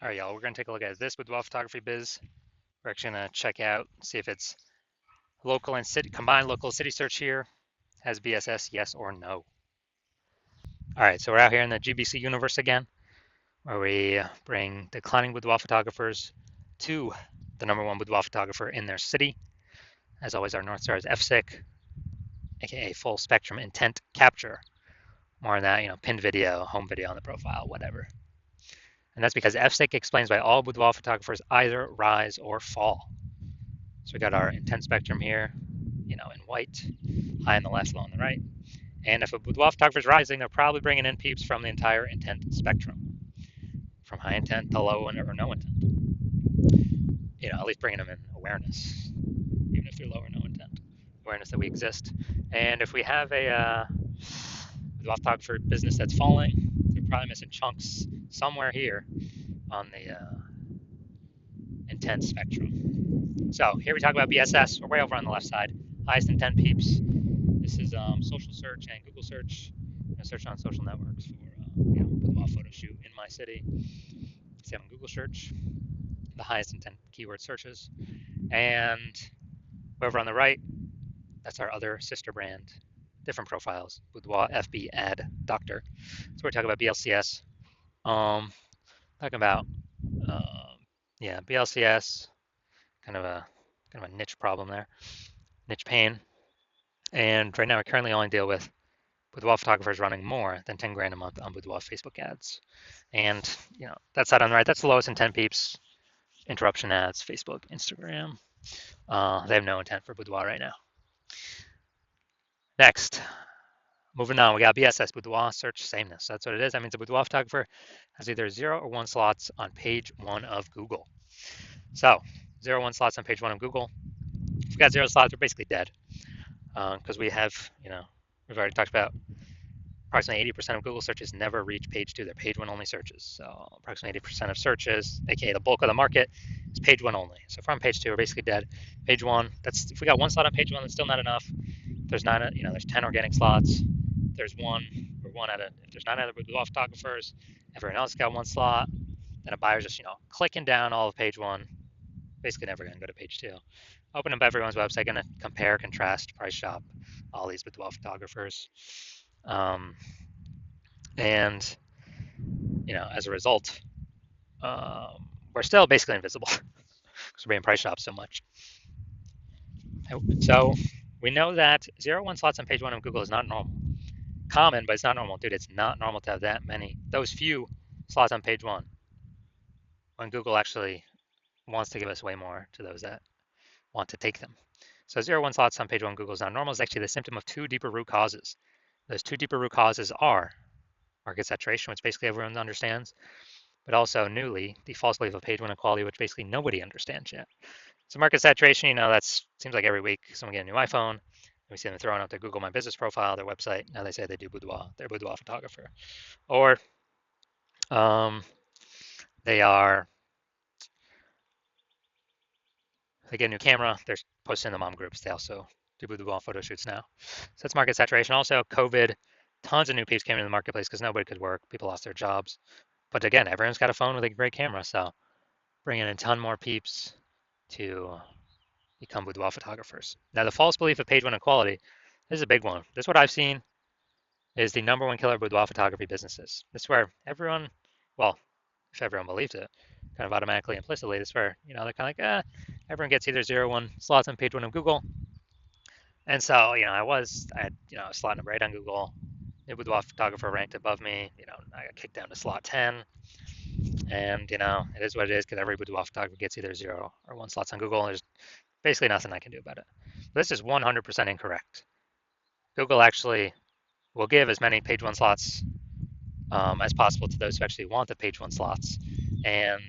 All right, y'all, we're going to take a look at this Boudoir photography biz. We're actually going to check out, see if it's local and city, combined local city search here. Has BSS, yes or no? All right, so we're out here in the GBC universe again, where we bring declining boudoir photographers to the #1 boudoir photographer in their city. As always, our North Star is FSIC, aka full spectrum intent capture. More on that, pinned video, home video on the profile, whatever. And that's because FSIC explains why all boudoir photographers either rise or fall. So we got our intent spectrum here, in white, high on the left, low on the right. And if a boudoir photographer is rising, they're probably bringing in peeps from the entire intent spectrum, from high intent to low or no intent. At least bringing them in awareness, even if they're low or no intent, awareness that we exist. And if we have a boudoir photographer business that's falling, they're probably missing chunks somewhere here on the intent spectrum. So here we talk about BSS. We're way over on the left side. Highest intent peeps. This is social search and Google search. Search on social networks for boudoir photo shoot in my city. See on Google search, the highest intent keyword searches. And over on the right, that's our other sister brand, different profiles, Boudoir FB Ad Doctor. So we're talking about BLCS. Talking about BLCS, kind of a niche problem there, niche pain. And right now we currently only deal with boudoir photographers running more than 10 grand a month on boudoir Facebook ads. And, that side on the right, that's the lowest intent peeps, interruption ads, Facebook, Instagram. They have no intent for boudoir right now. Next, moving on, we got BSS, boudoir search sameness. That's what it is. That means a boudoir photographer has either 0 or 1 slots on page 1 of Google. So 0 or 1 slots on page 1 of Google. If we've got 0 slots, we're basically dead. Because we have, we've already talked about approximately 80% of Google searches never reach page 2. They're page 1 only searches. So approximately 80% of searches, aka the bulk of the market, is page 1 only. So if we're on page 2, we're basically dead. Page 1, that's if we got 1 slot on page 1, that's still not enough. There's 9, there's 10 organic slots. There's 1 or 1 out of, if there's 9 other boudoir photographers, everyone else got 1 slot, then a buyer's just, clicking down all of page 1, basically never gonna go to page 2. Open up everyone's website, gonna compare, contrast, price shop all these boudoir photographers. And as a result, we're still basically invisible because we're being price shopped so much. So we know that 0 1 slots on page 1 of Google is not normal. Common, but it's not normal. Dude, it's not normal to have those few slots on page 1 when Google actually wants to give us way more to those that want to take them. So 0 1 slots on page 1 Google is not normal is actually the symptom of 2 deeper root causes. Those 2 deeper root causes are market saturation, which basically everyone understands, but also newly, the false belief of page 1 equality, which basically nobody understands yet. So market saturation, that seems like every week someone get a new iPhone, we see them throwing out their Google My Business profile, their website. Now they say they do boudoir, they're a boudoir photographer. Or they get a new camera, they're posting in the mom groups, they also do boudoir photo shoots now. So that's market saturation. Also, COVID, tons of new peeps came into the marketplace because nobody could work, people lost their jobs. But again, everyone's got a phone with a great camera, so bringing in a ton more peeps to become boudoir photographers. Now, the false belief of page 1 equality, this is a big one. This is what I've seen is the #1 killer of boudoir photography businesses. This is where everyone, well, if everyone believes it, kind of automatically, implicitly, this is where, they're kind of like, everyone gets either 0 or 1 slots on page 1 of Google. And so, I had, a slot number 8 on Google. The boudoir photographer ranked above me. I got kicked down to slot 10. And, it is what it is because every boudoir photographer gets either 0 or 1 slots on Google. And there's basically nothing I can do about it. This is 100% incorrect. Google actually will give as many page 1 slots as possible to those who actually want the page 1 slots. And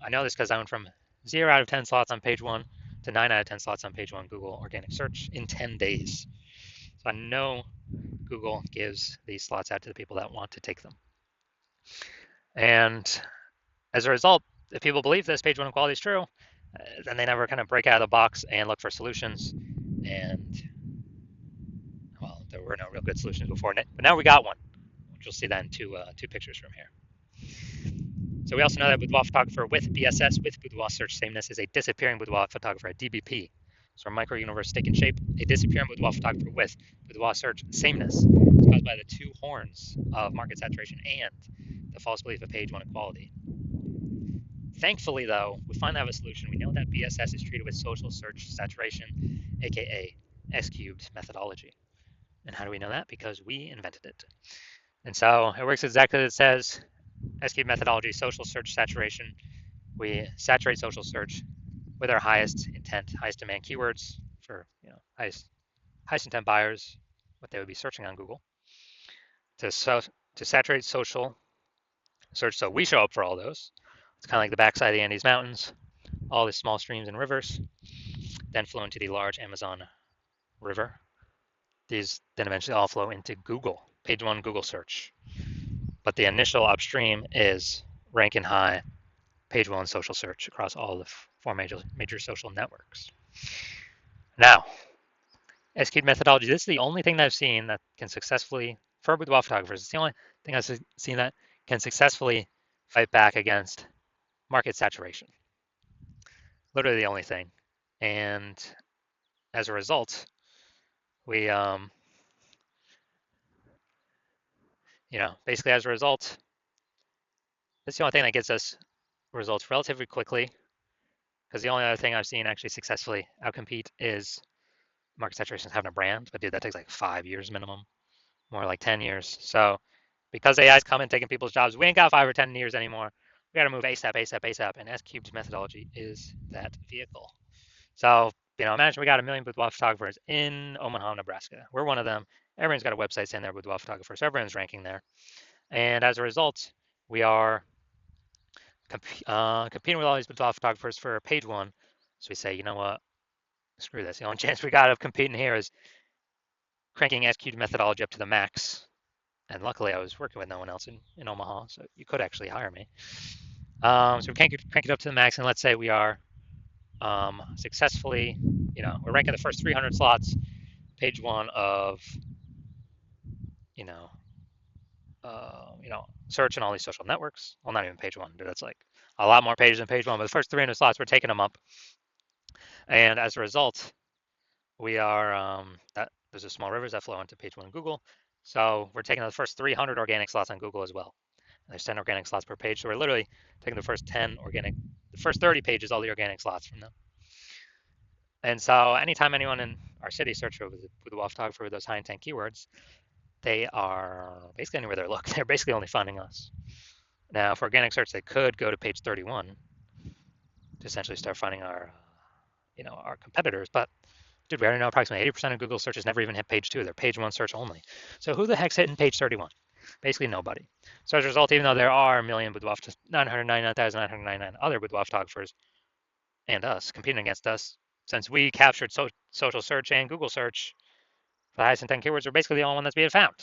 I know this because I went from 0 out of 10 slots on page 1 to 9 out of 10 slots on page 1 Google organic search in 10 days. So I know Google gives these slots out to the people that want to take them. And as a result, if people believe this page 1 equality is true, then they never kind of break out of the box and look for solutions. And, well, there were no real good solutions before. But now we got one, which you'll see that in two pictures from here. So we also know that boudoir photographer with BSS, with boudoir search sameness, is a disappearing boudoir photographer, a DBP. So micro universe stick and shape, a disappearing boudoir photographer with boudoir search sameness is caused by the two horns of market saturation and the false belief of page one equality. Thankfully, though, we finally have a solution. We know that BSS is treated with social search saturation, aka S cubed methodology. And how do we know that? Because we invented it. And so it works exactly as it says. S cubed methodology, social search saturation. We saturate social search with our highest intent, highest demand keywords for highest intent buyers, what they would be searching on Google. To saturate social search, so we show up for all those. It's kind of like the backside of the Andes Mountains, all the small streams and rivers, then flow into the large Amazon River. These then eventually all flow into Google, page one Google search. But the initial upstream is ranking high, page one social search across all the four major social networks. Now, SQ methodology, this is the only thing that I've seen that can successfully, for boudoir photographers, it's the only thing I've seen that can successfully fight back against market saturation. Literally the only thing. And as a result, we, basically as a result, that's the only thing that gets us results relatively quickly. Because the only other thing I've seen actually successfully outcompete is market saturation having a brand. But dude, that takes like 5 years minimum, more like 10 years. So because AI's coming taking people's jobs, we ain't got 5 or 10 years anymore. We got to move ASAP, ASAP, ASAP. And S cubed methodology is that vehicle. So, imagine we got 1 million boudoir photographers in Omaha, Nebraska. We're one of them. Everyone's got a website saying they're boudoir photographers. So everyone's ranking there. And as a result, we are competing with all these boudoir photographers for page one. So we say, you know what? Screw this. The only chance we got of competing here is cranking S cubed methodology up to the max. And luckily, I was working with no one else in Omaha, so you could actually hire me. So we crank it up to the max, and let's say we are successfully, we're ranking the first 300 slots, page one of, search in all these social networks. Well, not even page one, dude. That's like a lot more pages than page one, but the first 300 slots, we're taking them up. And as a result, we are, there's a small rivers that flow into page one Google. So we're taking the first 300 organic slots on Google as well. And there's 10 organic slots per page. So we're literally taking the first 30 pages, all the organic slots from them. And so anytime anyone in our city search for the boudoir photographer with those high intent keywords, they are basically anywhere they look. They're basically only finding us. Now, for organic search, they could go to page 31 to essentially start finding our competitors. But dude, we already know approximately 80% of Google searches never even hit page 2. They're page 1 search only. So who the heck's hitting page 31? Basically nobody. So as a result, even though there are a million boudoir, 999,999 other boudoir photographers and us competing against us, since we captured social search and Google search for the highest intent keywords, we're basically the only one that's being found.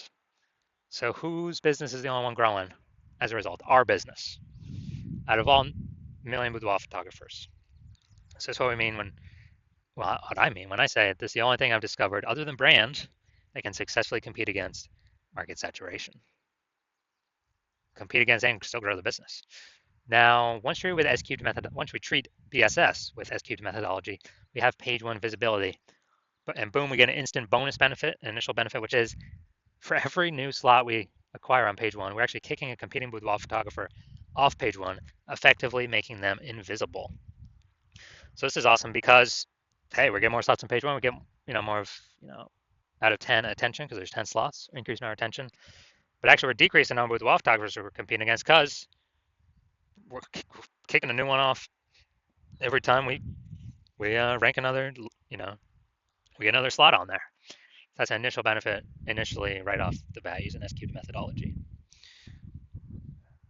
So whose business is the only one growing as a result? Our business. Out of all million boudoir photographers. So that's what we mean what I mean when I say this is the only thing I've discovered other than brand that can successfully compete against market saturation. Compete against and still grow the business. Now, once we treat BSS with S cubed methodology, we have page one visibility. And boom, we get an instant bonus benefit, an initial benefit, which is for every new slot we acquire on page one, we're actually kicking a competing boudoir photographer off page one, effectively making them invisible. So this is awesome because, hey, we're getting more slots on page one. We get, more of, out of 10 attention because there's 10 slots, increasing our attention. But actually, we're decreasing the number of boudoir photographers we're competing against because we're kicking a new one off every time we rank another, we get another slot on there. That's an initial benefit initially right off the bat using S cubed methodology.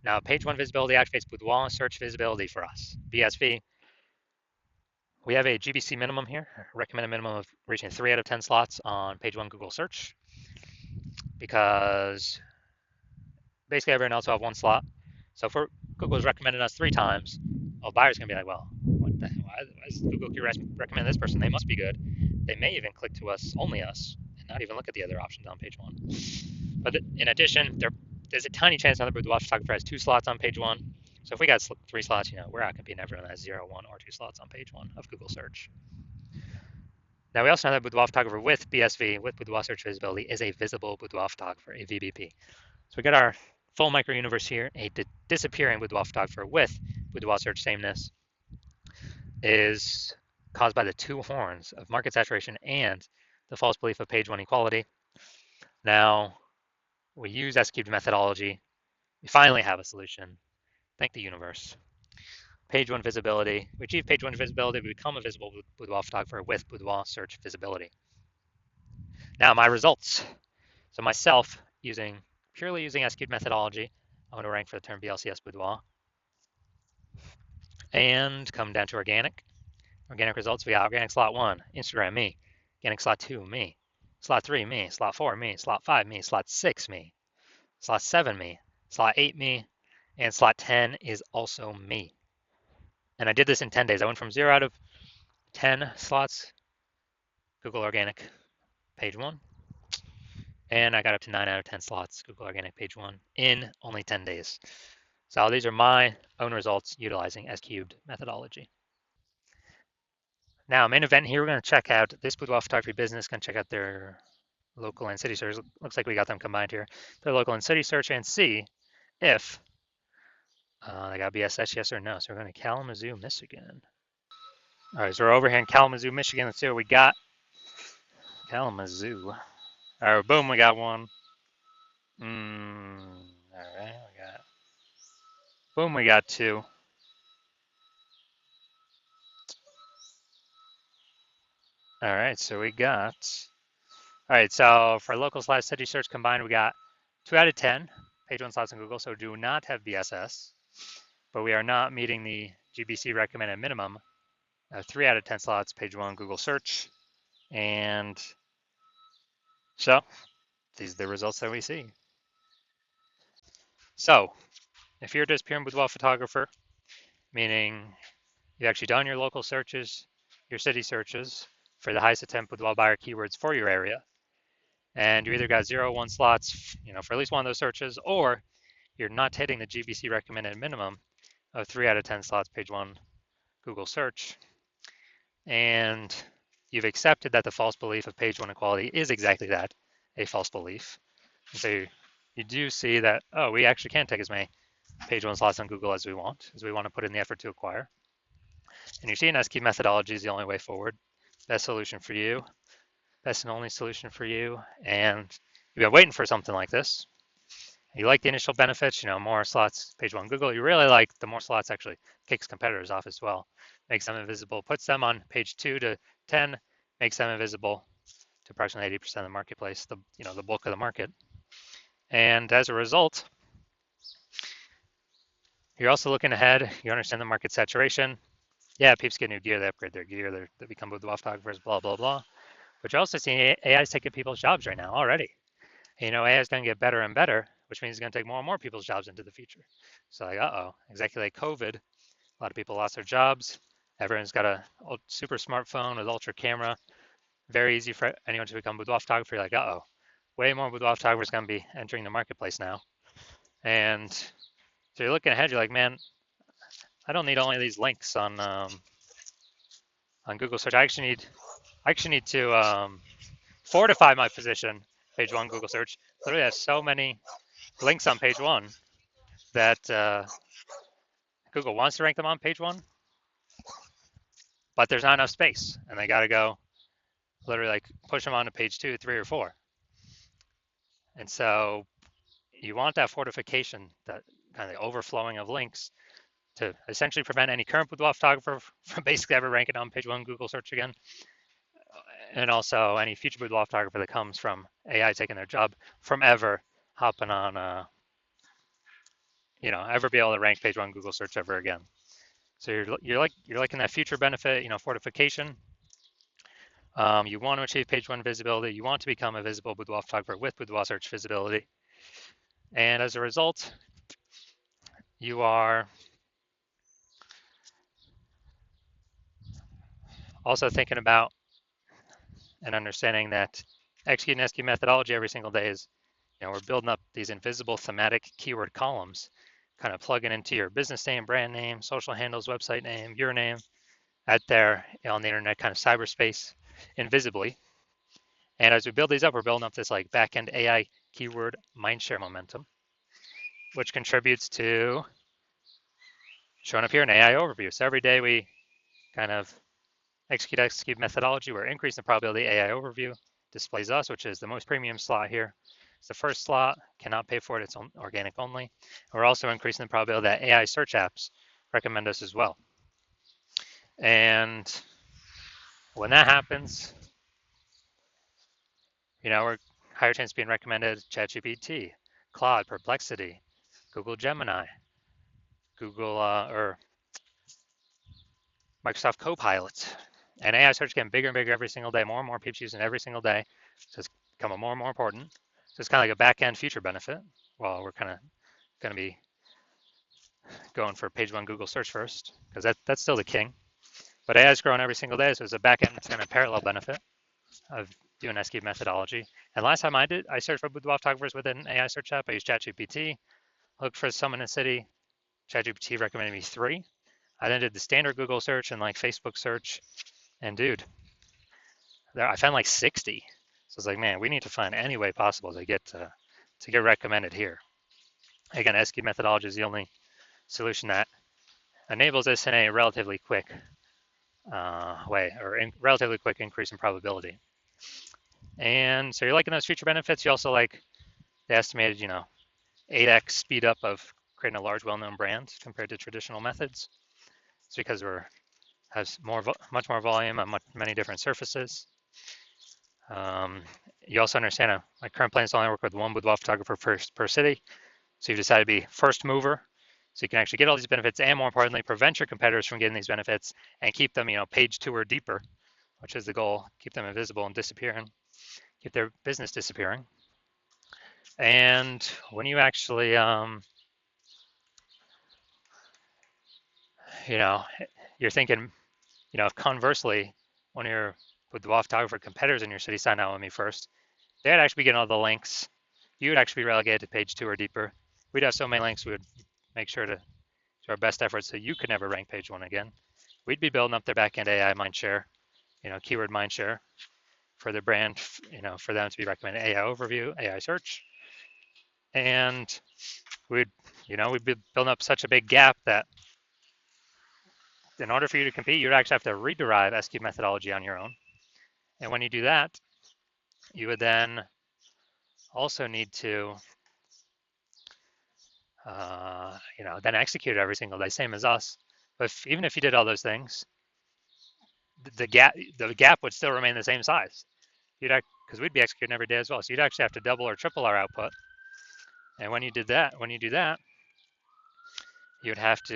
Now, page one visibility activates boudoir search visibility for us, BSV. We have a GBC minimum here, recommended minimum of reaching 3 out of 10 slots on page one Google search, because basically everyone else will have 1 slot. So if Google's recommended us 3 times, well, buyers can be like, well, why does Google recommend this person? They must be good. They may even click to us, only us, and not even look at the other options on page one. But in addition, there's a tiny chance another boudoir photographer has 2 slots on page one, So if we got 3 slots, we're not going to be everyone that has 0, 1, or 2 slots on page 1 of Google search. Now we also know that Boudoir photographer with BSV, with Boudoir search visibility, is a visible Boudoir photographer, a VBP. So we got our full micro universe here. A disappearing Boudoir photographer with Boudoir search sameness is caused by the 2 horns of market saturation and the false belief of page 1 equality. Now we use S-cubed methodology. We finally have a solution. Thank the universe. Page 1 visibility. We achieve page 1 visibility. We become a visible Boudoir photographer with Boudoir search visibility. Now my results. So myself, purely using S-cubed methodology, I'm going to rank for the term BLCS Boudoir. And come down to organic. Organic results, we got organic slot 1, Instagram, me. Organic slot 2, me. Slot 3, me. Slot 4, me. Slot 5, me. Slot 6, me. Slot 7, me. Slot 8, me. And slot 10 is also me. And I did this in 10 days. I went from 0 out of 10 slots, Google Organic, page 1. And I got up to 9 out of 10 slots, Google Organic, page 1, in only 10 days. So these are my own results utilizing S-cubed methodology. Now, main event here, we're going to check out this Boudoir photography business, going to check out their local and city search. Looks like we got them combined here. Their local and city search, and see if they got BSS, yes or no. So we're going to Kalamazoo, Michigan. All right, so we're over here in Kalamazoo, Michigan. Let's see what we got. Kalamazoo. All right, boom, we got one. All right, we got 2. All right, so we got, all right, so for local/city search combined, we got 2 out of 10 page 1 slots on Google, so do not have BSS, but we are not meeting the GBC recommended minimum of 3 out of 10 slots page 1 Google search. And so these are the results that we see. So if you're a disappearing Boudoir photographer, meaning you've actually done your local searches, your city searches for the highest attempt Boudoir buyer keywords for your area, and you either got 0, 1 slots, for at least one of those searches, or you're not hitting the GBC recommended minimum of 3 out of 10 slots page 1 Google search, and you've accepted that the false belief of page 1 equality is exactly that, a false belief. And so you do see that, oh, we actually can't take as many page 1 slots on Google as we want to put in the effort to acquire. And you see an S-cubed methodology is the only way forward. Best solution for you, best and only solution for you. And you've been waiting for something like this. You like the initial benefits, more slots, page 1 Google. You really like the more slots actually kicks competitors off as well. Makes them invisible, puts them on page 2 to 10, makes them invisible to approximately 80% of the marketplace, the bulk of the market. And as a result, you're also looking ahead. You understand the market saturation. Yeah, peeps get new gear, they upgrade their gear, they become Boudoir photographers, blah, blah, blah. But you're also seeing AI is taking people's jobs right now already. AI is going to get better and better, which means it's going to take more and more people's jobs into the future. So like, exactly like COVID, a lot of people lost their jobs. Everyone's got a super smartphone with ultra camera. Very easy for anyone to become Boudoir photographer. You're like, way more Boudoir photographers going to be entering the marketplace now. And so you're looking ahead, you're like, man, I don't need only these links on Google search. I actually need to fortify my position. Page 1 Google search literally has so many links on page 1 that Google wants to rank them on page 1, but there's not enough space, and they got to go literally like push them onto page 2, 3, or 4. And so you want that fortification, that kind of the overflowing of links, to essentially prevent any current Boudoir photographer from basically ever ranking on page 1 Google search again. And also any future Boudoir photographer that comes from AI taking their job from ever hopping on, ever be able to rank page 1 Google search ever again. So you're liking that future benefit, fortification. You want to achieve page 1 visibility. You want to become a visible Boudoir photographer with Boudoir search visibility. And as a result, you are also thinking about and understanding that executing S-cubed methodology every single day is, we're building up these invisible thematic keyword columns kind of plug it into your business name, brand name, social handles, website name, your name, out there on the internet, kind of cyberspace, invisibly. And as we build these up, we're building up this like back-end AI keyword mindshare momentum, which contributes to showing up here in AI overview. So every day we kind of execute methodology. We're increasing the probability AI overview displays us, which is the most premium slot here. It's the first slot, cannot pay for it, it's organic only. We're also increasing the probability that AI search apps recommend us as well. And when that happens, we're higher chance of being recommended ChatGPT, Claude, Perplexity, Google Gemini, Google or Microsoft Copilot. And AI search getting bigger and bigger every single day. More and more people using it every single day. So it's becoming more and more important. So it's kind of like a back-end future benefit. Well, we're kind of going to be going for page one Google search first, because that's still the king. But AI is growing every single day, so it's a back-end kind of parallel benefit of doing SQ methodology. And last time I searched for boudoir photographers with an AI search app. I used ChatGPT, looked for someone in a city. ChatGPT recommended me 3. I then did the standard Google search and like Facebook search, and dude, I found like 60. So it's like, man, we need to find any way possible to get recommended here. Again, SQ methodology is the only solution that enables this in a relatively quick way, or relatively quick increase in probability. And so you're liking those feature benefits. You also like the estimated, 8x speed up of creating a large, well-known brand compared to traditional methods. It's because has much more volume on many different surfaces. You also understand my current plan is to only work with one boudoir photographer per city. So you've decided to be first mover, so you can actually get all these benefits, and more importantly, prevent your competitors from getting these benefits and keep them, page 2 or deeper, which is the goal. Keep them invisible and disappearing, keep their business disappearing. And when you actually, you're thinking, if conversely, one of your boudoir photographer competitors in your city signed out with me first, they'd actually be getting all the links. You would actually be relegated to page 2 or deeper. We'd have so many links, we would make sure to do our best efforts so you could never rank page 1 again. We'd be building up their backend AI mindshare, keyword mindshare for their brand, for them to be recommended AI overview, AI search. And we'd be building up such a big gap that in order for you to compete, you'd actually have to rederive SQ methodology on your own. And when you do that, you would then also need to, then execute it every single day, same as us. But even if you did all those things, the gap would still remain the same size. Because we'd be executing every day as well. So you'd actually have to double or triple our output. And when you do that, you'd have to,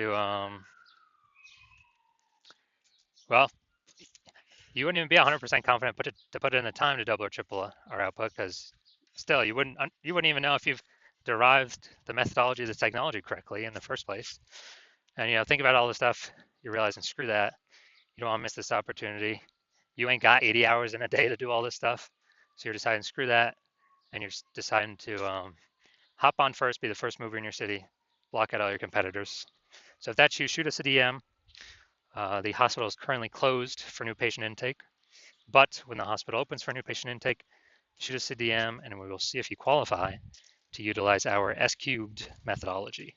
you wouldn't even be 100% confident to put in the time to double or triple our output, because still you wouldn't even know if you've derived the methodology of the technology correctly in the first place. And think about all the stuff you're realizing, screw that. You don't want to miss this opportunity. You ain't got 80 hours in a day to do all this stuff. So you're deciding, screw that. And you're deciding to hop on first, be the first mover in your city, block out all your competitors. So if that's you, shoot us a DM. The hospital is currently closed for new patient intake, but when the hospital opens for new patient intake, shoot us a DM and we will see if you qualify to utilize our S-cubed methodology.